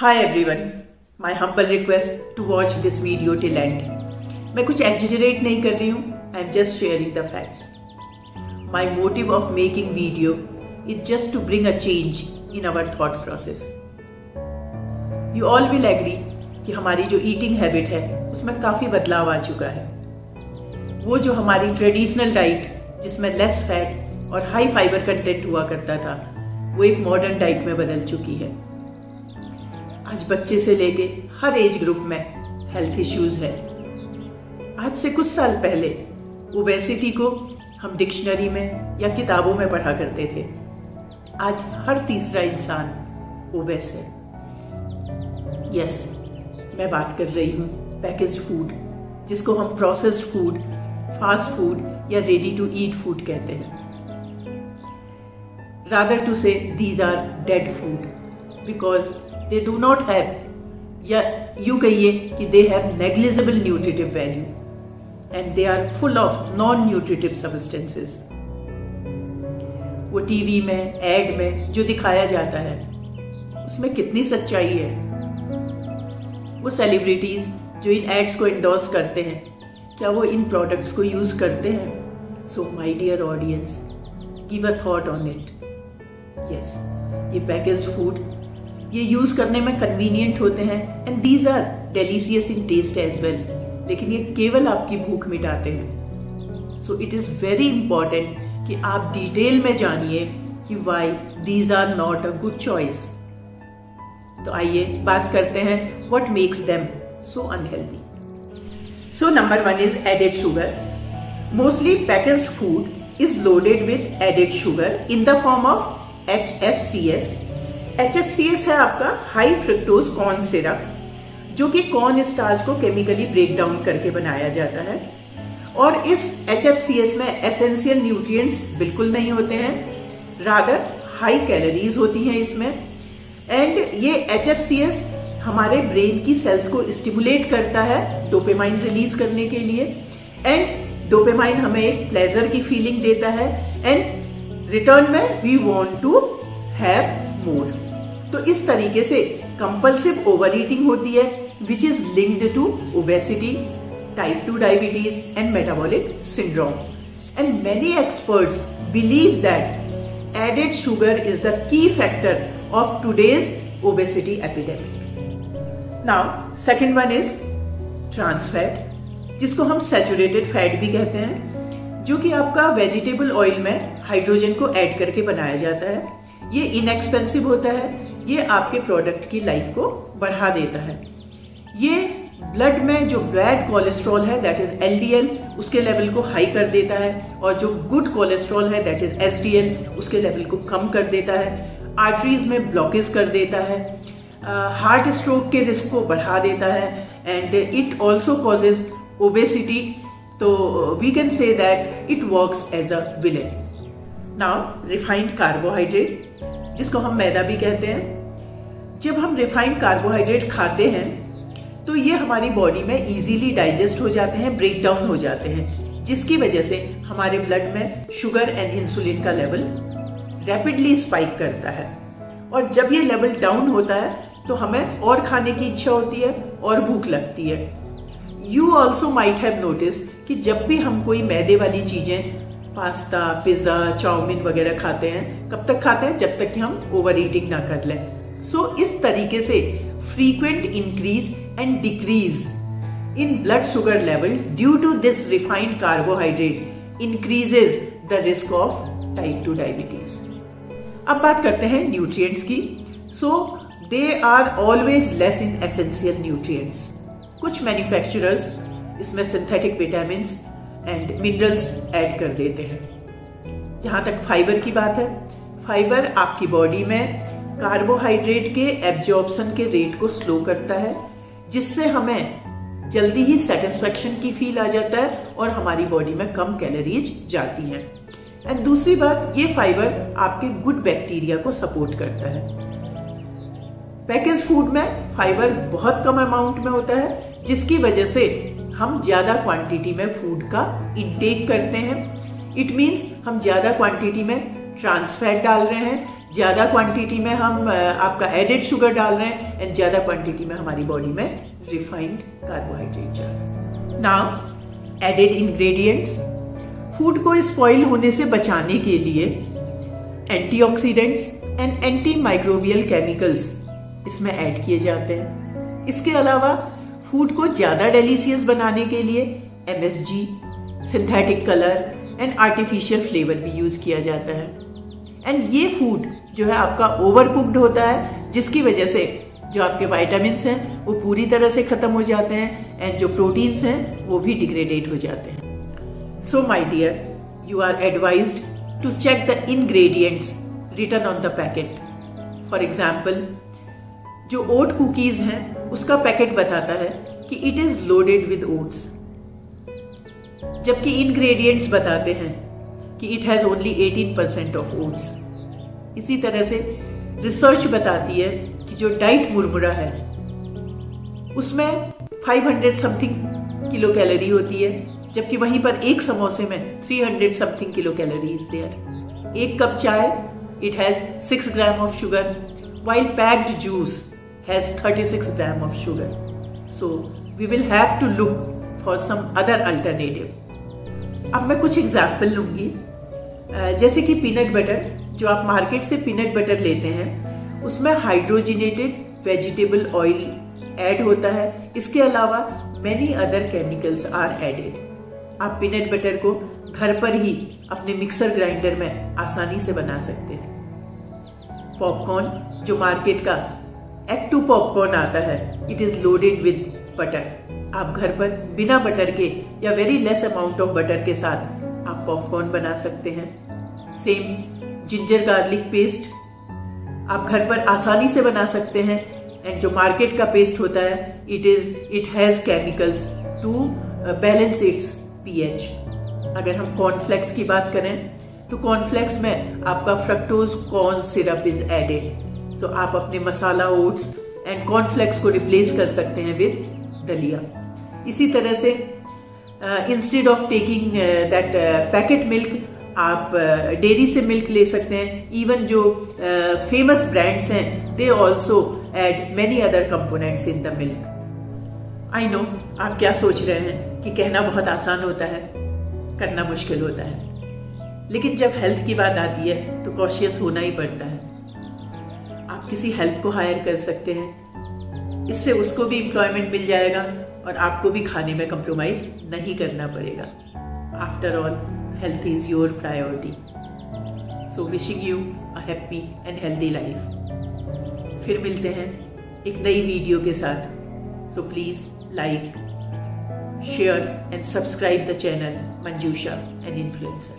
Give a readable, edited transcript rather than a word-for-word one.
Hi everyone, my humble request to watch this video till end. मैं कुछ exaggerate नहीं कर रही हूँ, I am just sharing the facts. My motive of making video is just to bring a change in our thought process. You all will agree कि हमारी जो eating habit है उसमें काफ़ी बदलाव आ चुका है. वो जो हमारी traditional diet जिसमें less fat और high fiber content हुआ करता था, वो एक modern diet में बदल चुकी है. आज बच्चे से लेके हर एज ग्रुप में हेल्थ इश्यूज है. आज से कुछ साल पहले ओबेसिटी को हम डिक्शनरी में या किताबों में पढ़ा करते थे. आज हर तीसरा इंसान ओबेस है. यस, मैं बात कर रही हूँ पैकेज्ड फूड, जिसको हम प्रोसेस्ड फूड, फास्ट फूड या रेडी टू ईट फूड कहते हैं. Rather to say these are dead food because they do not have, या यूं कहिए कि they have negligible nutritive value and they are full of non-nutritive substances. वो TV में add में जो दिखाया जाता है उसमें कितनी सच्चाई है. वो सेलिब्रिटीज जो इन एड्स को इंडोर्स करते हैं, क्या वो इन प्रोडक्ट्स को यूज करते हैं? So my dear audience, give a thought on it. Yes, ये पैकेज्ड फूड ये यूज करने में कन्वीनियंट होते हैं and these are delicious in taste as well, लेकिन ये केवल आपकी भूख मिटाते हैं. So it is very important कि आप डिटेल में जानिए कि why these are not a good choice. तो आइए बात करते हैं what makes them so unhealthy. So number 1 is added sugar. Mostly packaged food is loaded with added sugar in the form of HFCS. HFCS है आपका high fructose corn syrup, जो कि corn starch को केमिकली ब्रेक डाउन करके बनाया जाता है. और इस HFCS में एसेंशियल न्यूट्रिएंट्स बिल्कुल नहीं होते हैं, रादर हाई कैलोरीज होती हैं इसमें. एंड ये HFCS हमारे ब्रेन की सेल्स को स्टिमुलेट करता है डोपामाइन रिलीज करने के लिए. एंड डोपामाइन हमें एक प्लेजर की फीलिंग देता है एंड रिटर्न में we want to have more. तो इस तरीके से कंपल्सिव ओवर ईटिंग होती है which is linked to obesity, type 2 diabetes and metabolic syndrome. And many experts believe that added sugar is the key factor of today's obesity epidemic. Now second one is trans fat, जिसको हम saturated fat भी कहते हैं, जो कि आपका vegetable oil में hydrogen को ऐड करके बनाया जाता है. ये इनएक्सपेंसिव होता है, ये आपके प्रोडक्ट की लाइफ को बढ़ा देता है. ये ब्लड में जो बैड कोलेस्ट्रॉल है दैट इज LDL उसके लेवल को हाई कर देता है, और जो गुड कोलेस्ट्रॉल है दैट इज HDL उसके लेवल को कम कर देता है. आर्टरीज में ब्लॉकेज कर देता है, हार्ट स्ट्रोक के रिस्क को बढ़ा देता है, and it also causes obesity. तो we can say that it works as a villain. Now refined carbohydrate, जिसको हम मैदा भी कहते हैं. जब हम रिफाइंड कार्बोहाइड्रेट खाते हैं तो ये हमारी बॉडी में इजीली डाइजेस्ट हो जाते हैं, ब्रेक डाउन हो जाते हैं, जिसकी वजह से हमारे ब्लड में शुगर एंड इंसुलिन का लेवल रैपिडली स्पाइक करता है. और जब ये लेवल डाउन होता है तो हमें और खाने की इच्छा होती है और भूख लगती है. You also might have notice कि जब भी हम कोई मैदे वाली चीजें, पास्ता, पिज्जा, चाउमीन वगैरह खाते हैं, कब तक खाते हैं? जब तक कि हम ओवर ईटिंग ना कर लें. सो इस तरीके से frequent increase and decrease in blood sugar level due to this refined carbohydrate increases the risk of type 2 diabetes. अब बात करते हैं न्यूट्रिएंट्स की. So they are always less in essential nutrients. कुछ मैन्युफैक्चरर्स इसमें synthetic vitamin and minerals add कर देते हैं. जहां तक फाइबर की बात है, फाइबर आपकी बॉडी में कार्बोहाइड्रेट के एब्जॉर्प्शन के रेट को स्लो करता है, जिससे हमें जल्दी ही सेटिस्फेक्शन की फील आ जाता है और हमारी बॉडी में कम कैलोरीज जाती हैं. एंड दूसरी बात, ये फाइबर आपके गुड बैक्टीरिया को सपोर्ट करता है. पैकेज फूड में फाइबर बहुत कम अमाउंट में होता है, जिसकी वजह से हम ज्यादा क्वांटिटी में फूड का इंटेक करते हैं. इट मीन्स हम ज्यादा क्वांटिटी में ट्रांस फैट डाल रहे हैं, ज़्यादा क्वांटिटी में हम आपका एडेड शुगर डाल रहे हैं एंड ज़्यादा क्वांटिटी में हमारी बॉडी में रिफाइंड कार्बोहाइड्रेट जा रहा है। नाउ एडेड इंग्रेडिएंट्स, फूड को स्पॉइल होने से बचाने के लिए antioxidants and anti microbial chemicals इसमें ऐड किए जाते हैं। इसके अलावा फूड को ज़्यादा डेलीशियस बनाने के लिए MSG, synthetic colour and artificial flavour भी यूज़ किया जाता है। एंड ये फूड जो है आपका ओवर कुक्ड होता है, जिसकी वजह से जो आपके विटामिन्स हैं वो पूरी तरह से ख़त्म हो जाते हैं एंड जो प्रोटीन्स हैं वो भी डिग्रेडेट हो जाते हैं। So my dear, you are advised to check the ingredients written on the packet. For example, जो ओट कुकीज़ हैं उसका पैकेट बताता है कि it is loaded with oats, जबकि इंग्रेडिएंट्स बताते हैं कि it has only 18% of oats. इसी तरह से रिसर्च बताती है कि जो डाइट मुरमुरा है उसमें 500 समथिंग किलो कैलोरी होती है, जबकि वहीं पर एक समोसे में 300 something kilo calorie is there. एक कप चाय it has 6 gram of sugar, while packed juice has 36 grams of sugar. So we will have to look for some other alternative. अब मैं कुछ एग्जाम्पल लूँगी, जैसे कि पीनट बटर। जो आप मार्केट से पीनट बटर लेते हैं उसमें हाइड्रोजिनेटेड वेजिटेबल ऑयल ऐड होता है। इसके अलावा many other chemicals are added. आप पीनट बटर को घर पर ही अपने मिक्सर ग्राइंडर में आसानी से बना सकते हैं। पॉपकॉर्न, जो मार्केट का Egg 2 पॉपकॉर्न आता है, it is loaded with butter. आप घर पर बिना बटर के या very less amount of butter के साथ आप पॉपकॉर्न बना सकते हैं। सेम जिंजर गार्लिक पेस्ट आप घर पर आसानी से बना सकते हैं एंड जो मार्केट का पेस्ट होता है it has chemicals to balance its pH। अगर हम कॉर्नफ्लेक्स की बात करें तो कॉर्नफ्लेक्स में आपका fructose corn syrup is added. So आप अपने मसाला ओट्स एंड कॉर्नफ्लेक्स को रिप्लेस कर सकते हैं विद दलिया। इसी तरह से instead of taking that packet milk आप डेयरी से मिल्क ले सकते हैं। इवन जो फेमस ब्रांड्स हैं they also add many other components in the milk. I know आप क्या सोच रहे हैं कि कहना बहुत आसान होता है, करना मुश्किल होता है, लेकिन जब हेल्थ की बात आती है तो कॉशियस होना ही पड़ता है। आप किसी हेल्प को हायर कर सकते हैं, इससे उसको भी एम्प्लॉयमेंट मिल जाएगा और आपको भी खाने में कंप्रोमाइज नहीं करना पड़ेगा। After all health is your priority. So wishing you a happy and healthy life. फिर मिलते हैं एक नई वीडियो के साथ। So please like, share and subscribe the channel Manjusha, an influencer.